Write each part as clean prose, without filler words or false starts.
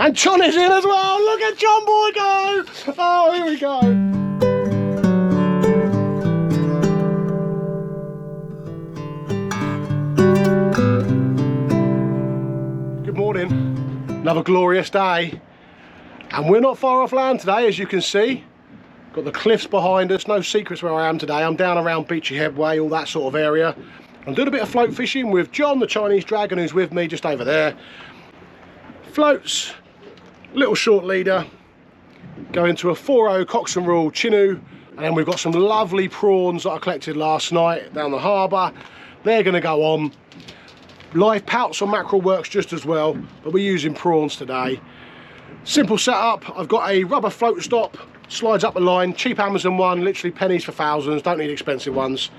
And John is in as well. Look at John boy go. Oh, here we go. Good morning. Another glorious day. And we're not far off land today, as you can see. Got the cliffs behind us, no secrets where I am today. I'm down around Beachy Head Way, all that sort of area. I'm doing a bit of float fishing with John, the Chinese dragon, who's with me just over there. Floats, little short leader, going to a 4.0 Cox and Rule Chinook, and then we've got some lovely prawns that I collected last night down the harbour. They're going to go on. Live pouts on mackerel works just as well, but we're using prawns today. Simple setup. I've got a rubber float stop, slides up the line, cheap Amazon one, literally pennies for thousands, don't need expensive ones.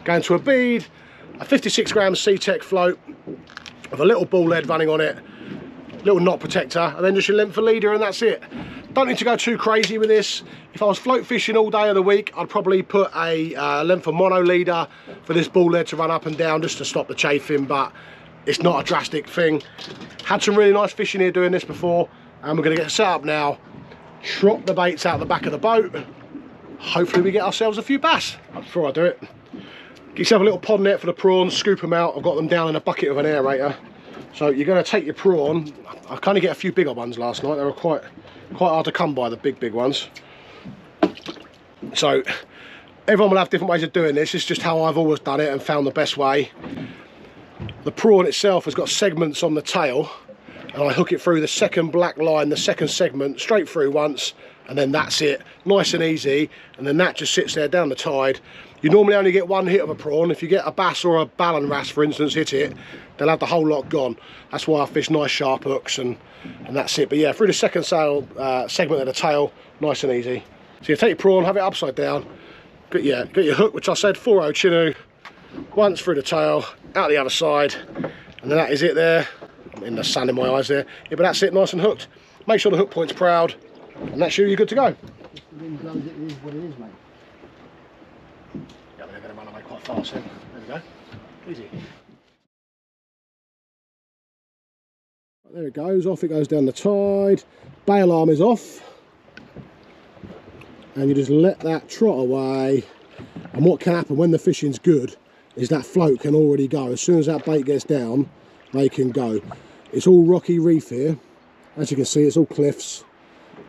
Going to a bead, a 56 gram C-Tech float with a little ball head running on it, little knot protector, and then just your length of leader, and that's it. Don't need to go too crazy with this. If I was float fishing all day of the week, I'd probably put a length of mono leader for this ball head to run up and down just to stop the chafing, but it's not a drastic thing. Had some really nice fishing here doing this before, and we're going to get set up now, trot the baits out the back of the boat. Hopefully we get ourselves a few bass. Before I do it, get yourself a little pod net for the prawns, scoop them out. I've got them down in a bucket with an aerator. So you're going to take your prawn. I kind of get a few bigger ones last night. They were quite hard to come by, the big ones. So everyone will have different ways of doing this. It's just how I've always done it and found the best way. The prawn itself has got segments on the tail, and I hook it through the second black line, the second segment, straight through once, and then that's it. Nice and easy, and then that just sits there down the tide. You normally only get one hit of a prawn. If you get a bass or a ballon wrasse, for instance, hit it, they'll have the whole lot gone. That's why I fish nice sharp hooks, and that's it. But yeah, through the second segment of the tail, nice and easy. So you take your prawn, have it upside down, get your hook, which I said 4.0 Chinook, once through the tail, out the other side, and then that is it there. I'm in the sand in my eyes there. Yeah, but that's it, nice and hooked. Make sure the hook point's proud, and that's you're good to go. It is what it is, mate. Yeah, they're going to run away quite fast then. There we go. Easy. There it goes, off it goes down the tide. Bail arm is off. And you just let that trot away. And what can happen when the fishing's good is that float can already go. As soon as that bait gets down, they can go. It's all rocky reef here. As you can see, it's all cliffs.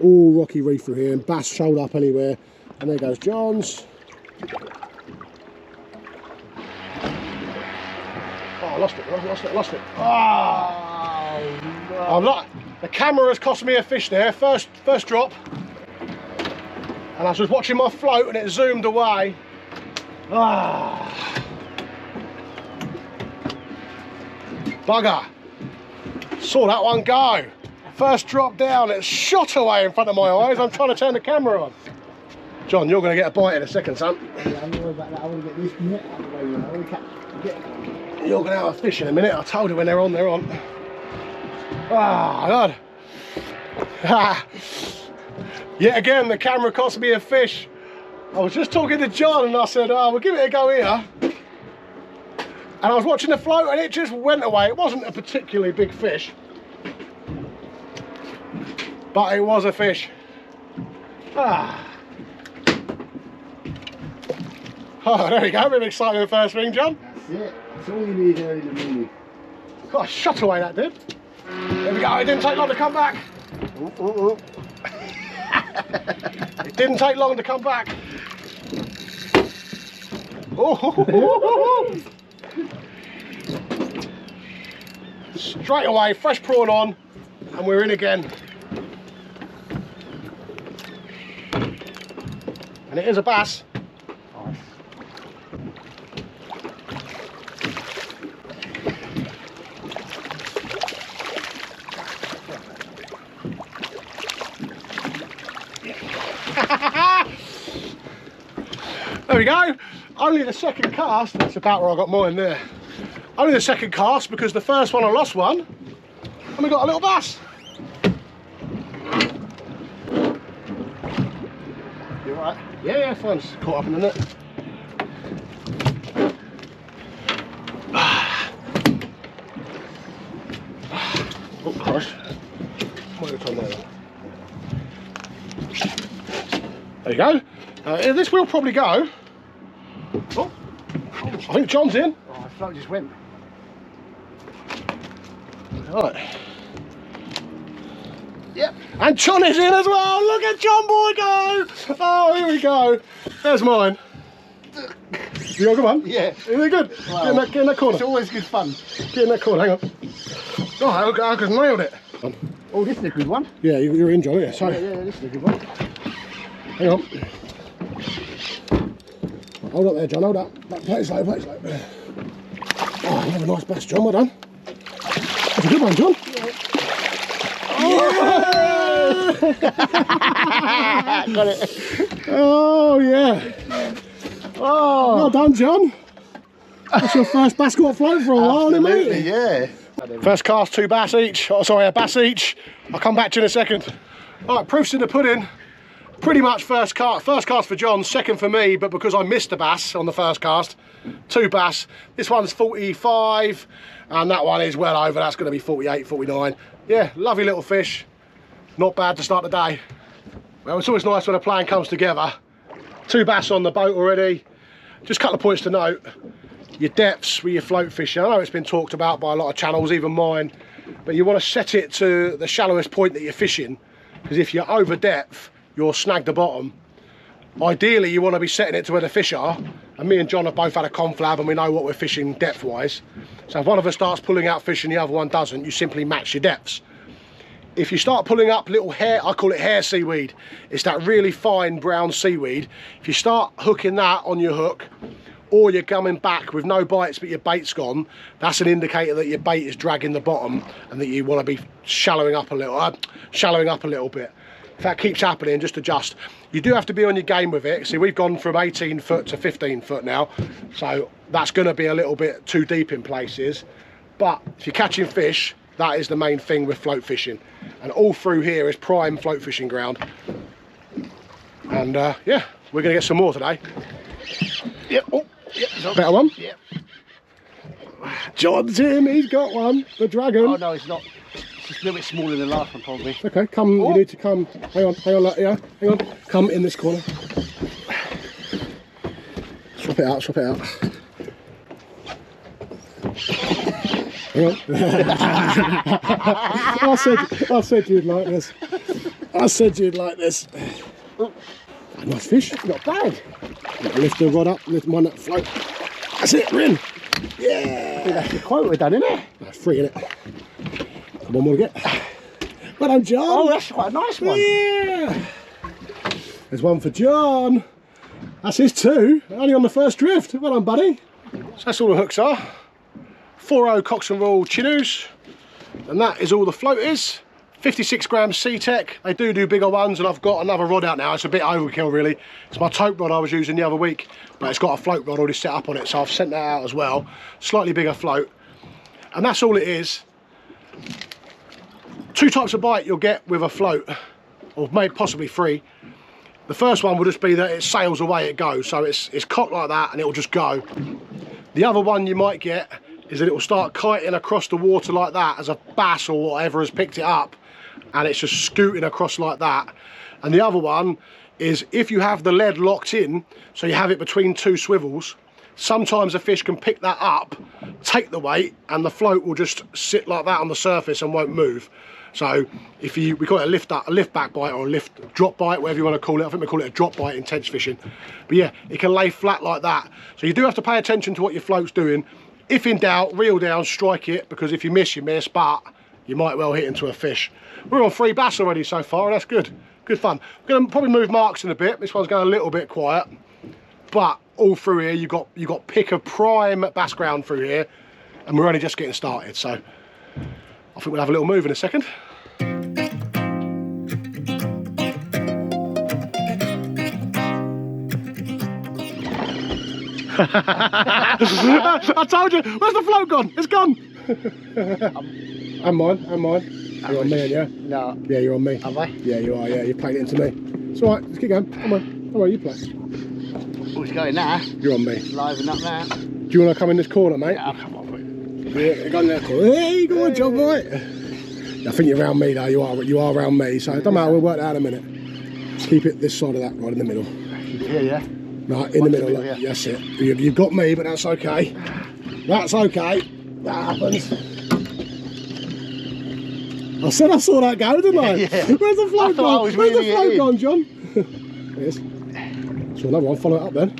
All rocky reef through here, and bass showed up anywhere. And there goes John's. Oh, I lost it. Oh, no. I'm not. The camera has cost me a fish there. First drop. And I was just watching my float and it zoomed away. Ah. Bugger. Saw that one go. First drop down, it shot away in front of my eyes. I'm trying to turn the camera on. John, you're going to get a bite in a second, son. Yeah, I'm worried about that. I want to get this net out of the way. I want to catch. You're going to have a fish in a minute. I told you when they're on, they're on. Ah, God. Yet again, the camera cost me a fish. I was just talking to John and I said, oh, we'll give it a go here. And I was watching the float and it just went away. It wasn't a particularly big fish, but it was a fish. Ah. Oh, there we go. Really excited with the first thing, John. That's it. That's all you need early in the morning. God, I shot away that did. There we go. It didn't take long to come back. It didn't take long to come back. Oh. Straight away, fresh prawn on, and we're in again. And it is a bass. Nice. There we go. Only the second cast. That's about where I got mine there. Only the second cast because the first one I lost one and we got a little bass. You alright? Yeah, fine. It's caught up in the net. Oh, Christ. Might have go. This will probably go. Oh, I think John's in. Oh, the float just went. Right. Yep. And John is in as well. Look at John boy go. Oh, here we go. There's mine. You got a good one? Yeah. Really good. Wow. Get in that corner. It's always good fun. Get in that corner, hang on. Oh, I just nailed it. Oh, this is a good one. Yeah, you're in, John, aren't you? Sorry. Yeah, this is a good one. Hang on. Hold up there, John, hold up. Play it slow, play it slow. Oh, another nice bass, John, well done. That's a good one, John. Yeah. Got it. Oh, yeah. Oh, Well done, John. That's your first bass caught float for a while, isn't it, mate? yeah. First cast, 2 bass each. Oh, sorry, a bass each. I'll come back to you in a second. All right, proof's in the pudding. Pretty much first cast for John, second for me, but because I missed a bass on the first cast, 2 bass. This one's 45, and that one is well over. That's going to be 48, 49. Yeah, lovely little fish. Not bad to start the day. Well, it's always nice when a plan comes together. 2 bass on the boat already. Just a couple of points to note. Your depths with your float fishing. I know it's been talked about by a lot of channels, even mine, but you want to set it to the shallowest point that you're fishing, because if you're over depth, you'll snag the bottom. Ideally, you want to be setting it to where the fish are, and me and John have both had a conflab and we know what we're fishing depth-wise. So if one of us starts pulling out fish and the other one doesn't, you simply match your depths. If you start pulling up little hair, I call it hair seaweed, it's that really fine brown seaweed. If you start hooking that on your hook, or you're coming back with no bites but your bait's gone, that's an indicator that your bait is dragging the bottom and that you want to be shallowing up a little bit. If that keeps happening, just adjust. You do have to be on your game with it. See, we've gone from 18 foot to 15 foot now, so that's going to be a little bit too deep in places. But if you're catching fish, that is the main thing with float fishing. And all through here is prime float fishing ground. And yeah, we're going to get some more today. Yep. Oh, yep. Better one? Yep. John's in, he's got one, the dragon. Oh no, it's not. It's just a little bit smaller than the last one, probably. Okay, come, Oh. You need to come. Hang on, yeah, hang on. Come in this corner. Swap it out, swap it out. Hang on. I said you'd like this. I said you'd like this. Oh, nice fish. Not bad. Lift the rod up, lift one up, float. That's it, we're in. Yeah. I think that's the quote we're done, isn't it? That's 3 in it. One more to get. Well done, John. Oh, that's quite a nice one. Yeah. There's one for John. That's his 2. Only on the first drift. Well done, buddy. So that's all the hooks are. 4.0 Cox and Roll Chinoos. And that is all the float is. 56 grams C-Tech. They do bigger ones, and I've got another rod out now. It's a bit overkill, really. It's my taupe rod I was using the other week, but it's got a float rod already set up on it, so I've sent that out as well. Slightly bigger float. And that's all it is. 2 types of bite you'll get with a float, or maybe possibly 3. The first one will just be that it sails away, it goes. So it's cocked like that and it will just go. The other one you might get is that it will start kiting across the water like that as a bass or whatever has picked it up, and it's just scooting across like that. And the other one is if you have the lead locked in, so you have it between 2 swivels, sometimes a fish can pick that up, take the weight, and the float will just sit like that on the surface and won't move. So if we call it a lift back bite or a lift drop bite, whatever you want to call it. I think we call it a drop bite in tench fishing. But yeah, it can lay flat like that. So you do have to pay attention to what your float's doing. If in doubt, reel down, strike it, because if you miss, you miss, but you might well hit into a fish. We're on 3 bass already so far, and that's good. Good fun. We're going to probably move marks in a bit. This one's going a little bit quiet, but all through here, you got pick of prime bass ground through here, and we're only just getting started. So I think we'll have a little move in a second. I told you, where's the float gone? It's gone. I'm mine. You're on me, yeah? No. Yeah, you're on me. Am I? Yeah, you are, yeah, you're playing it into me. It's alright, let's keep going. Come on, you play. Oh, it's going now. You're on me. Liven up now. Do you want to come in this corner, mate? Yeah, come on, mate. Yeah, go in that corner. Hey, go on, John, boy. I think you're around me though, you are around me, so it don't matter, we'll work that out in a minute. Keep it this side of that, right in the middle. Yeah, yeah. No, in the middle, yeah. that's it. You've got me, but that's okay. That's okay. That happens. I said I saw that go, didn't I? Yeah. Where's the float gone? Where's the float gone, John? There it is. So another one, follow it up then.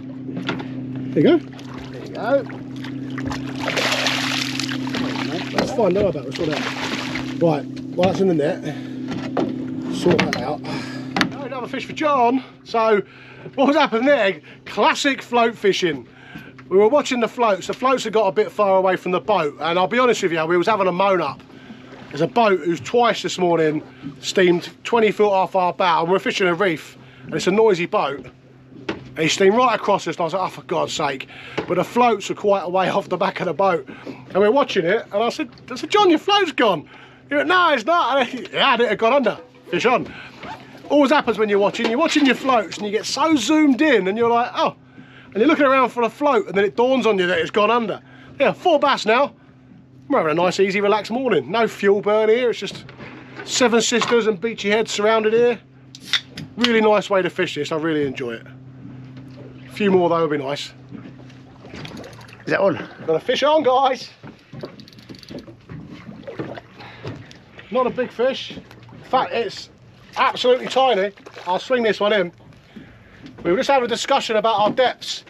There you go. There you go. That's fine, don't worry about it, we'll sort it out. Right, well that's in the net. Sort that out. Another fish for John. So, what was happening there? Classic float fishing. We were watching the floats had got a bit far away from the boat, and I'll be honest with you, we was having a moan up. There's a boat who's twice this morning steamed 20 foot off our bow, and we're fishing a reef, and it's a noisy boat. And he steamed right across us, and I was like, oh, for God's sake. But the floats were quite a way off the back of the boat. And we're watching it, and I said, John, your float's gone. He went, no, it's not. Yeah, it had gone under. Fish on. Always happens when you're watching your floats, and you get so zoomed in, and you're like, oh. And you're looking around for a float, and then it dawns on you that it's gone under. Yeah, 4 bass now. We're having a nice, easy, relaxed morning. No fuel burn here, it's just Seven Sisters and Beachy Head surrounded here. Really nice way to fish this, I really enjoy it. A few more though would be nice. Is that on? Got a fish on, guys. Not a big fish. In fact, it's absolutely tiny. I'll swing this one in. We were just having a discussion about our depths.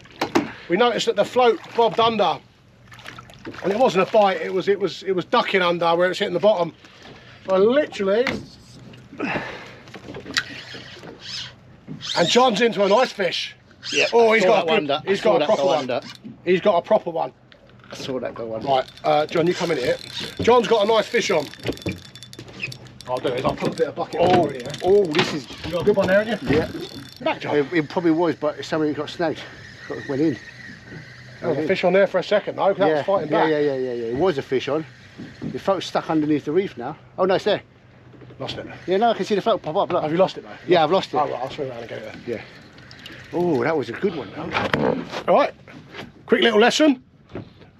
We noticed that the float bobbed under. And it wasn't a bite, it was ducking under where it's hitting the bottom. So literally, and John's into a nice fish. Yeah. Oh, he's got a proper one. Under. He's got a proper one. I saw that go under. Right, John, you come in here. John's got a nice fish on. What I'll do is I'll put a bit of bucket over here. Oh, this is. You got a good one there, haven't you? Yeah. Back, John. It probably was, but somebody got snagged. Went in. There was a fish on there for a second though, because that was fighting back. Yeah. It was a fish on. The float's stuck underneath the reef now. Oh no, it's there. Lost it. Yeah, no, I can see the float pop up. Look. Have you lost it though? Yeah, I've lost it. Oh, right, I'll swing around and get it. Yeah. Oh, that was a good one though. All right, quick little lesson.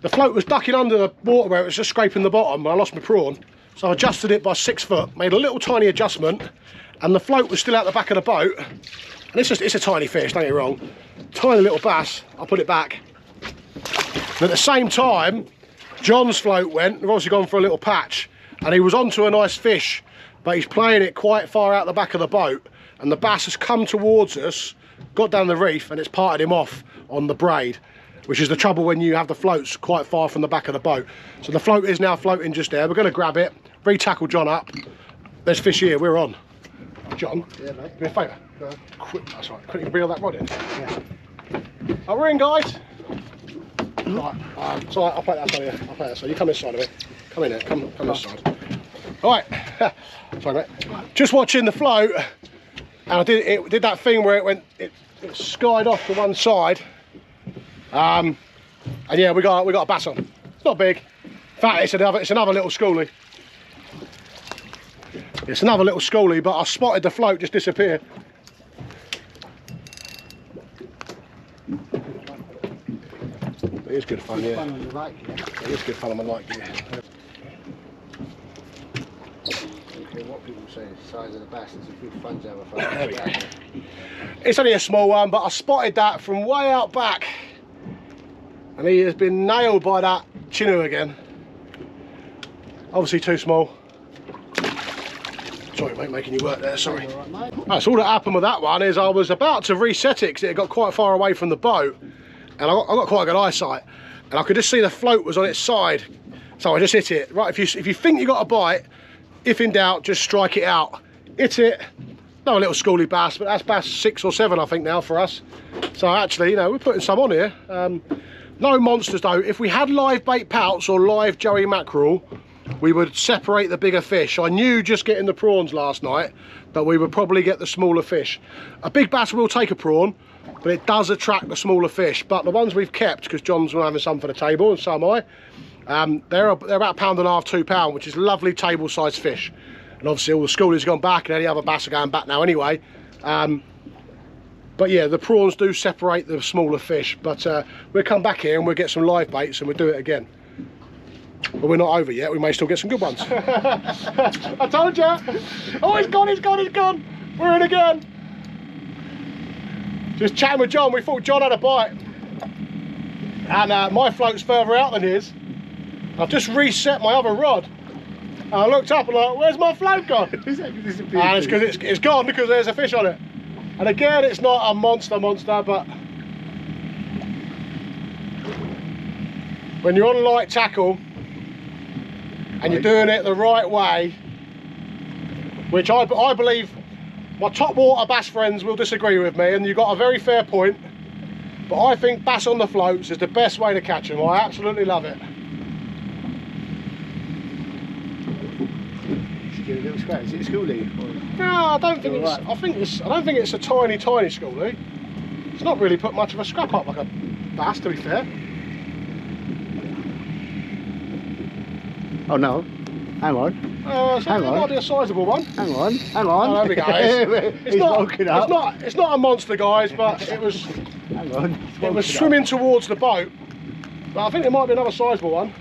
The float was ducking under the water where it was just scraping the bottom, and I lost my prawn. So I adjusted it by 6 foot, made a little tiny adjustment, and the float was still out the back of the boat. And it's a tiny fish, don't get me wrong. Tiny little bass, I'll put it back. And at the same time, John's float went, we've obviously gone for a little patch, and he was onto a nice fish, but he's playing it quite far out the back of the boat, and the bass has come towards us, got down the reef, and it's parted him off on the braid, which is the trouble when you have the floats quite far from the back of the boat. So the float is now floating just there. We're going to grab it, re-tackle John up. There's fish here, we're on. John, Yeah, mate. do me a favour. Quick, that's right, quickly reel that rod in. Yeah. Oh, we're in, guys. Right, so I'll play that side here. I'll play that side. You come this side of it. Come in here. Come this side. All right. Sorry, mate. Just watching the float, and it did that thing where it skied off to one side. And yeah, we got a bass on. It's not big. In fact, it's another little schoolie. It's another little schoolie, but I spotted the float just disappear. It is good fun, yeah. It is good fun on the light gear. What people say, the size of the bass is a good fun to have a float. There we go. It's only a small one, but I spotted that from way out back. And he has been nailed by that chinook again. Obviously too small. Sorry mate, making you work there, sorry. Right, so all that happened with that one is I was about to reset it because it had got quite far away from the boat. And I got quite good eyesight. And I could just see the float was on its side. So I just hit it. Right, if you think you got a bite, if in doubt, just strike it out. Hit it. No, a little schoolie bass, but that's bass 6 or 7 I think now for us. So actually, you know, we're putting some on here. No monsters though. If we had live bait pouts or live joey mackerel, we would separate the bigger fish. I knew just getting the prawns last night that we would probably get the smaller fish. A big bass will take a prawn, but it does attract the smaller fish. But the ones we've kept, because John's having some for the table and so am I, they're about £1.5 to £2, which is lovely table sized fish. And obviously all the schoolies have gone back and any other bass are going back now anyway. But yeah, the prawns do separate the smaller fish, but we'll come back here and we'll get some live baits and we'll do it again. But we're not over yet, we may still get some good ones. I told you! Oh, he's gone, he's gone, he's gone! We're in again! Just chatting with John, we thought John had a bite. And my float's further out than his. I've just reset my other rod. And I looked up and like, where's my float gone? And it's because it's gone because there's a fish on it. And again, it's not a monster, but when you're on light tackle and you're doing it the right way, which I believe my top water bass friends will disagree with me, and you've got a very fair point, but I think bass on the floats is the best way to catch them. I absolutely love it. Give it a little scratch. Is it a schoolie? No, I don't think it's. Right. I don't think it's a tiny schoolie. It's not really put much of a scrap up like a bass, to be fair. Oh no! Hang on. Hang on. It might be a sizable one. Hang on. Oh, there we go. It's not a monster, guys, but it was. Hang on. It was swimming towards the boat, but I think there might be another sizable one.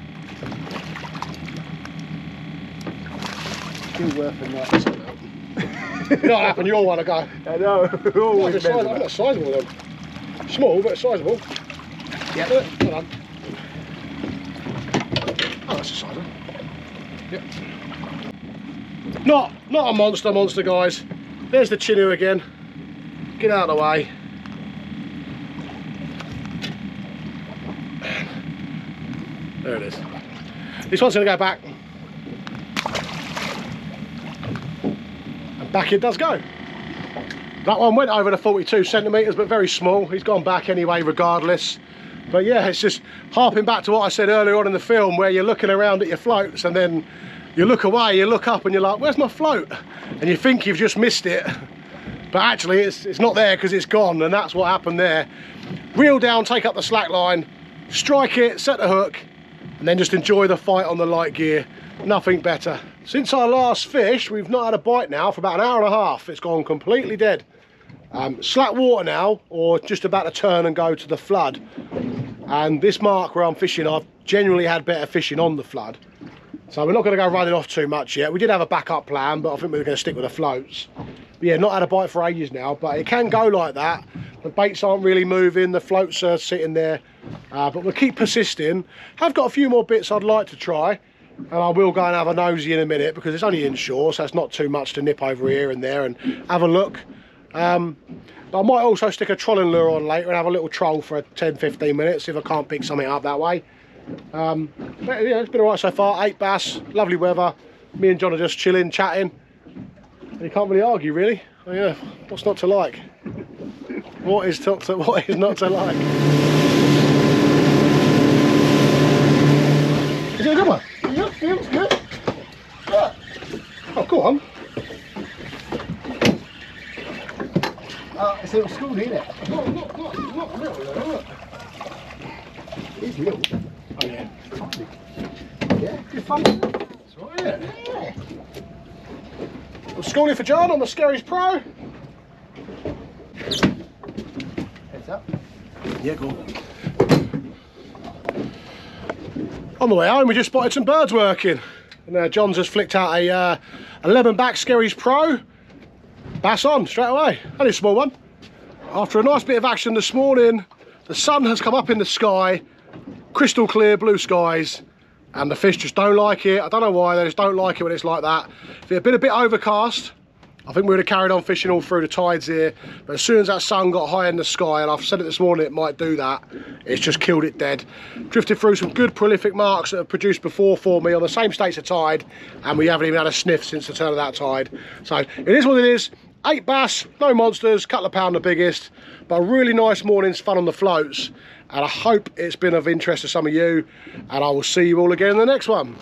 Still worth a night. Not happen, your one, I go. I know. Always I've got a sizable then. Small, but sizable. Yep. Well done. Oh, that's a sizable. Yep. Not a monster, guys. There's the Chinook again. Get out of the way. There it is. This one's going to go back. And back it does go. That one went over the 42 centimetres, but very small. He's gone back anyway, regardless. But yeah, it's just harping back to what I said earlier on in the film, where you're looking around at your floats and then you look away, you look up and you're like, where's my float? And you think you've just missed it. But actually it's not there because it's gone, and that's what happened there. Reel down, take up the slack line, strike it, set the hook, and then just enjoy the fight on the light gear. Nothing better. Since our last fish, we've not had a bite now for about an hour and a half. It's gone completely dead. Slack water now, or just about to turn and go to the flood. And this mark where I'm fishing, I've generally had better fishing on the flood. So we're not going to go running off too much yet. We did have a backup plan, but I think we're going to stick with the floats. But yeah, not had a bite for ages now, but it can go like that. The baits aren't really moving, the floats are sitting there, but we'll keep persisting. I've got a few more bits I'd like to try, and I will go and have a nosy in a minute because it's only inshore, so it's not too much to nip over here and there and have a look. But I might also stick a trolling lure on later and have a little troll for 10-15 minutes if I can't pick something up that way. But yeah, it's been alright so far. 8 bass, lovely weather. Me and John are just chilling, chatting. And you can't really argue, really. Oh, yeah, what's not to like? What is not to like? Is it a good one? Yep, feels good. Oh, go on. It's a little schoolie, isn't it? Not little, look. It's little. Oh yeah. Yeah, good fun. That's right, yeah. Well, schooling for John on the Skerries Pro. Heads up. Yeah, go on. On the way home, we just spotted some birds working. And John's just flicked out a 11 back Skerries Pro. Bass on straight away. Only a small one. After a nice bit of action this morning, the sun has come up in the sky, crystal clear blue skies, and the fish just don't like it. I don't know why, they just don't like it when it's like that. If it had been a bit overcast, I think we would have carried on fishing all through the tides here, but as soon as that sun got high in the sky, and I've said it this morning it might do that, it's just killed it dead. Drifted through some good prolific marks that have produced before for me on the same states of tide, and we haven't even had a sniff since the turn of that tide. So it is what it is. 8 bass, no monsters, couple of pound the biggest, but a really nice morning's fun on the floats, and I hope it's been of interest to some of you, and I will see you all again in the next one.